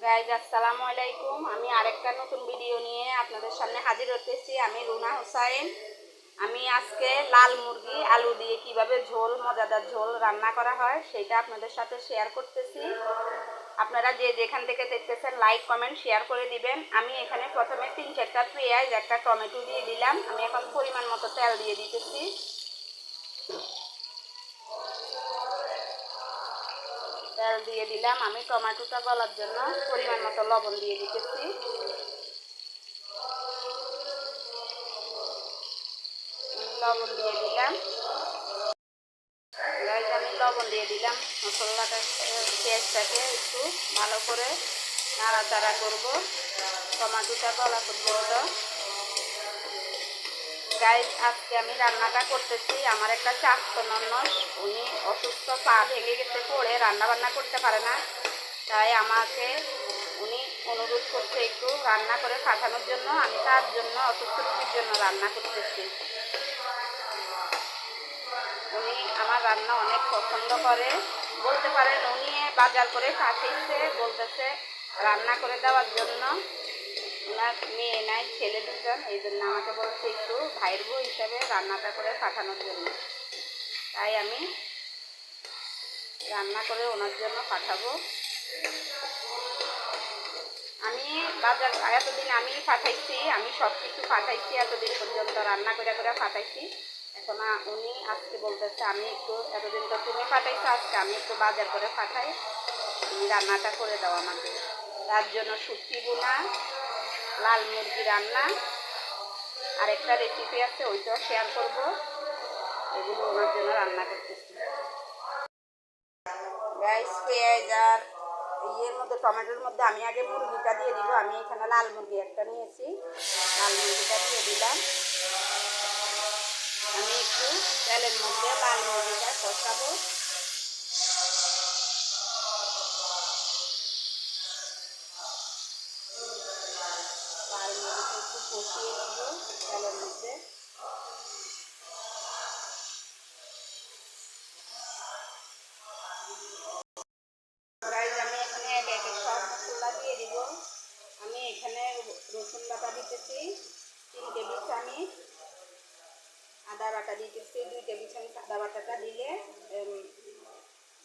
Guys আসসালামু আলাইকুম। আমি আরেকটা নতুন ভিডিও নিয়ে আপনাদের সামনে হাজির হতেছি। আমি রুনা হোসাইন। আমি আজকে লাল মুরগি আলু দিয়ে কিভাবে ঝোল, মজাদার ঝোল রান্না করা হয় সেটা আপনাদের সাথে শেয়ার করতেছি। আপনারা যে যেখান থেকে দেখতেছেন লাইক কমেন্ট শেয়ার করে দিবেন। আমি এখানে প্রথমে 3-4টা পেঁয়াজ, একটা টমেটো দিয়ে দিলাম। আমি এখন পরিমাণ মতো তেল দিয়ে দিতেছি। তেল দিয়ে দিলাম। আমি টমেটোটা গলার জন্য পরিমাণ মতো লবণ দিয়ে দিতেছি। লবণ দিয়ে দিলাম। আমি লবণ দিয়ে দিলাম। মশলাটা পেঁয়াজটাকে একটু ভালো করে নাড়াচাড়া করবো টমেটোটা গলা পর্যন্ত। গাইজ আজকে আমি রান্নাটা করতেছি। আমার একটা চাকতো ননদ, উনি অসুস্থ, পা ভেঙে গেছে, পড়ে রান্না বান্না করতে পারে না। তাই আমাকে উনি অনুরোধ করছে একটু রান্না করে পাঠানোর জন্য। আমি তার জন্য, অসুস্থ রোগীর জন্য রান্না করতেছি। উনি আমার রান্না অনেক পছন্দ করে, বলতে পারেন উনি বাজার করে পাঠিয়েছে, বলতেছে রান্না করে দেওয়ার জন্য। ওনার মেয়ে নাই, ছেলে দুজন, এই জন্য আমাকে বলছে একটু ভাইয়ের বউ হিসাবে রান্নাটা করে পাঠানোর জন্য। তাই আমি রান্না করে ওনার জন্য পাঠাবো। আমি বাজার এতদিন আমি পাঠাইছি, আমি সব কিছু পাঠাইছি, এতদিন পর্যন্ত রান্না করে করে পাঠাইছি। এখন উনি আজকে বলতেছে আমি একটু, এতদিন তো তুমি পাঠাইছো, আজকে আমি একটু বাজার করে পাঠাই, তুমি রান্নাটা করে দাও আমাকে। তার জন্য শুটকি বোনা, লাল মুরগি রান্না, আরেকটা রেসিপি আছে, ওইটাও শেয়ার করব। এগুলো ওনার জন্য রান্না করতেছি। গাইস পেঁয়াজ আর ইয়ের মধ্যে, টমেটোর মধ্যে আমি আগে মুরগিটা দিয়ে দিব। আমি এখানে লাল মুরগি একটা নিয়েছি, লাল মুরগিটা দিয়ে দিলাম। আমি একটু তেলের মধ্যে লাল মুরগিটা কষাবো। লাল মুরগিটা একটু কষিয়ে নেব তেলের মধ্যে। আমি এখানে একে একে সব মশলা দিয়ে দিব। আমি এখানে রসুন বাটা দিতেছি 3 টেবিল চামচ, আদা বাটা দিতেছি 2 টেবিল চামচ। আদা বাটাটা দিলে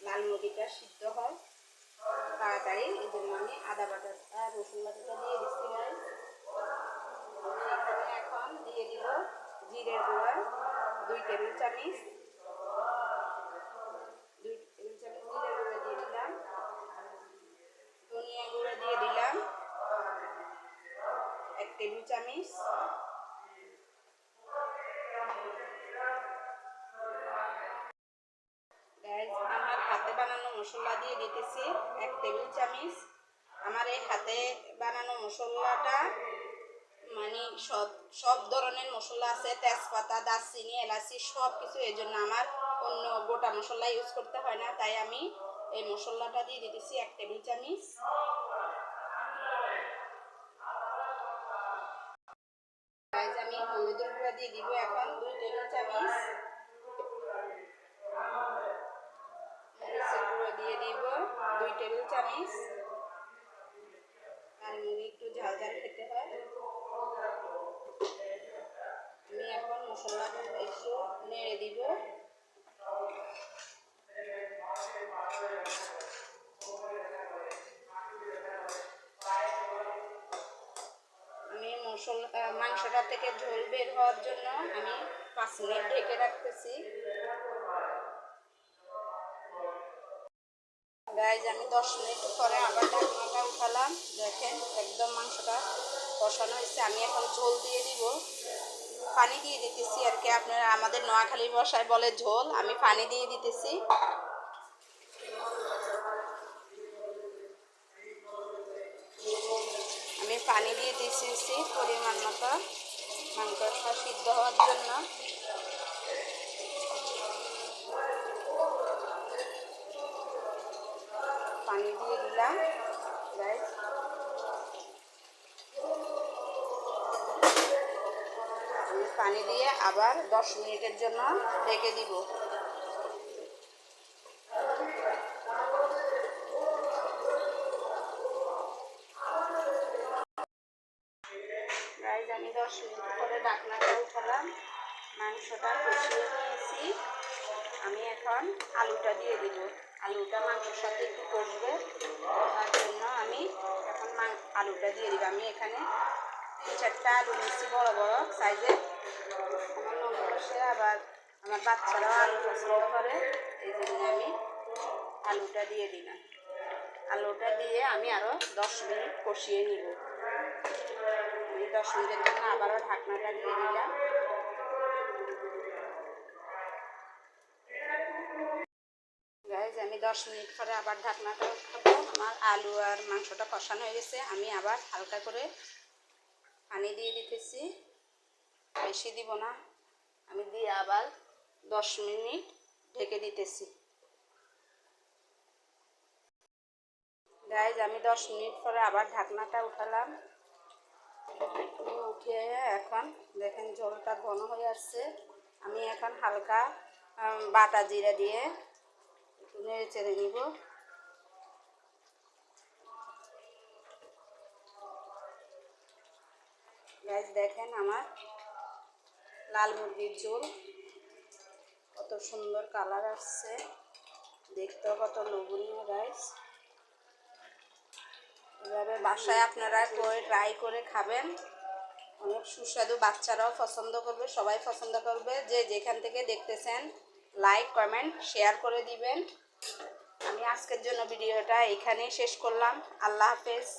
লাল মুরগিটা সিদ্ধ হয় তাড়াতাড়ি, এই জন্য আমি আদা বাটাটা, রসুন বাটাটা দিয়ে দিচ্ছি। আমি এখানে এখন দিয়ে দিব জিরের গুঁড়া 2 টেবিল চামচ, 2 টেবিল চামচ জিরের গুঁড়া দিয়ে দিলাম। ধনিয়া গুঁড়া দিয়ে দিলাম 1 টেবিল চামচ। আমার হাতে বানানো মশলা দিয়ে দিতেছি 1 টেবিল চামচ। আমার এই হাতে বানানো মশলাটা মানে সব ধরনের মশলা আছে, তেজপাতা, দারচিনি, এলাচি সব কিছু, এই জন্য আমার অন্য গোটা মশলা ইউজ করতে হয় না। তাই আমি এই মশলাটা দিয়ে দিতেছি 1 টেবিল চামচ। আমি হলুদের গুঁড়া দিয়ে দিব এখন 2 টেবিল চামচ। মরিচের গুঁড়ো দিয়ে দিব 2 টেবিল চামচ। আর মুরগি একটু ঝাল ঝাল খেতে হয়। আমি এখন মশলাটা একটু নেড়ে দিব। আমি মাংসটা থেকে ঝোল বের হওয়ার জন্য আমি 5 মিনিট ঢেকে রাখতেছি। গাইজ আমি 10 মিনিট পরে আবার ঢাকনাটা উঠালাম। দেখেন একদম মাংসটা কষানো হয়েছে। আমি এখন ঝোল দিয়ে দিব, পানি দিয়ে দিতেছি আর কি। আপনারা আমাদের নোয়াখালী ভাষায় বলে ঝোল, আমি পানি দিয়ে দিতেছি। আমি পানি দিয়ে দিয়েছি পরিমাণ মতো মাংসটা সিদ্ধ হওয়ার জন্য। পানি দিয়ে দিলাম গাইজ। আমি পানি দিয়ে আবার 10 মিনিটের জন্য ঢেকে দিব। গাইজ আমি 10 মিনিট পরে ঢাকনাটা উঠালাম, মাংসটা কষিয়ে নিয়েছি। আমি এখন আলুটা দিয়ে দিব। আলুটা মাংসের সাথে একটু কষবে, তার জন্য আমি এখন আলুটা দিয়ে দিব। আমি এখানে 3-4টা আলু নিচ্ছি বড় বড় সাইজের। আমার ননদ আবার আমার বাচ্চারাও আলু পছন্দ করে, এই জন্য আমি আলুটা দিয়ে দিলাম। আলুটা দিয়ে আমি আরও 10 মিনিট কষিয়ে নিব। আমি 10 মিনিটের জন্য আবারও ঢাকনাটা দিয়ে দিলাম। গাইজ আমি 10 মিনিট পরে আবার ঢাকনাটা উঠাবো। আমার আলু আর মাংসটা কষানো হয়ে গেছে। আমি আবার হালকা করে পানি দিয়ে দিতেছি, বেশি দিব না। আমি দিয়ে আবার 10 মিনিট ঢেকে দিতেছি। গাইজ আমি 10 মিনিট পরে আবার ঢাকনাটা উঠালাম। উঠিয়ে এখন দেখেন ঝোলটা ঘন হয়ে আসছে। আমি এখন হালকা বাটা জিরা দিয়ে একটু নেড়ে চেড়ে নিব। গাইজ দেখেন আমার লাল মুরগির ঝোল কত সুন্দর কালার আসছে, দেখতেও কত লোভনীয়। গাইজ এভাবে বাসায় আপনারা ট্রাই করে খাবেন, অনেক সুস্বাদু। বাচ্চারাও পছন্দ করবে, সবাই পছন্দ করবে। যে যেখান থেকে দেখতেছেন লাইক কমেন্ট শেয়ার করে দিবেন। আমি আজকের জন্য ভিডিওটা এখানেই শেষ করলাম। আল্লাহ হাফেজ।